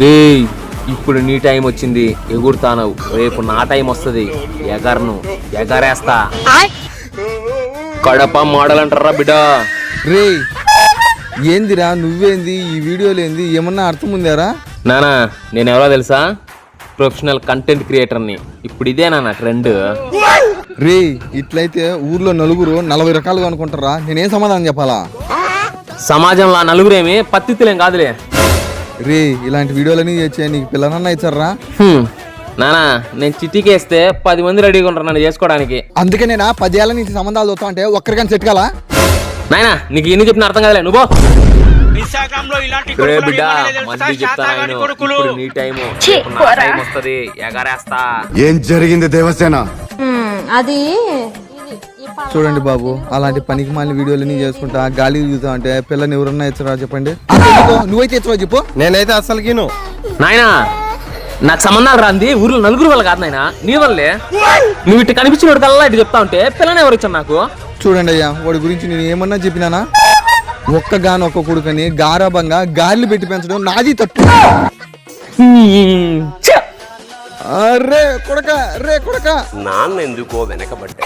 ఏయ్ ఇప్పుడు నీ టైం వచ్చింది ఎగురుతాను, రేపు నా టైం వస్తుంది ఎగరను, ఎగరేస్తా. కడప మోడల్ అంటారా బిడ్డ? రే ఏందిరా నువ్వేంది ఈ వీడియోలో ఏంది, ఏమన్నా అర్థం ఉందారా? నానా నేను ఎవరో తెలుసా? ప్రొఫెషనల్ కంటెంట్ క్రియేటర్ని. ఇప్పుడు ఇదేనా నా ట్రెండ్? రే ఇట్లయితే ఊర్లో నలుగురు 40 రకాలుగా అనుకుంటారా, నేనేం సమాధానం చెప్పాలా? సమాజంలో ఆ నలుగురేమి పత్తితులేం కాదులే. రే ఇలాంటి వీడియోలని చేసే నీకు పిల్లనన్నా ఇచ్చారా? నానా నేను చిట్టికేస్తే 10 మంది రెడీగా ఉంటారు నన్ను చేసుకోవడానికి. అందుకే నేను 10 ఏళ్ళ నుంచి సంబంధాలు చూస్తా అంటే ఒక్కరికని సెట్ కాలా? నాయనా నీకు ఎన్ని చెప్పిన అర్థం కాదులే, నువ్వు ఇన్స్టాగ్రామ్ బిడ్డ మళ్ళీ చెప్తాను, ఇప్పుడు నీ టైము, నా టైం వస్తుంది ఎగరేస్తా. ఏం జరిగింది దేవసేన? అది చూడండి బాబు, అలాంటి పనికి మాలిన వీడియోలని చేసుకుంటా గాలి చూస్తా అంటే పిల్లని ఎవరన్నా ఇచ్చరా చెప్పండి? నువ్వైతే ఇచ్చరా చెప్పు. నేనైతే అసలుకి నాయనా నాకు సంబంధాలు రాంది ఊర్లో నలుగురు వల్ల కాదు నాయనా, నీ వల్లే. నువ్వు ఇటు కనిపించిన కల్లా ఇటు చెప్తా ఉంటే పిల్లని ఎవరు ఇచ్చాను నాకు? చూడండి అయ్యా, వాడి గురించి నేను ఏమన్నా చెప్పినానా? ఒక్క కొడుకని గారాబంగా గాలిని పెట్టి పెంచడం నాది తప్పు. రే కొడక నాన్న ఎందుకో వెనకబడ్డా.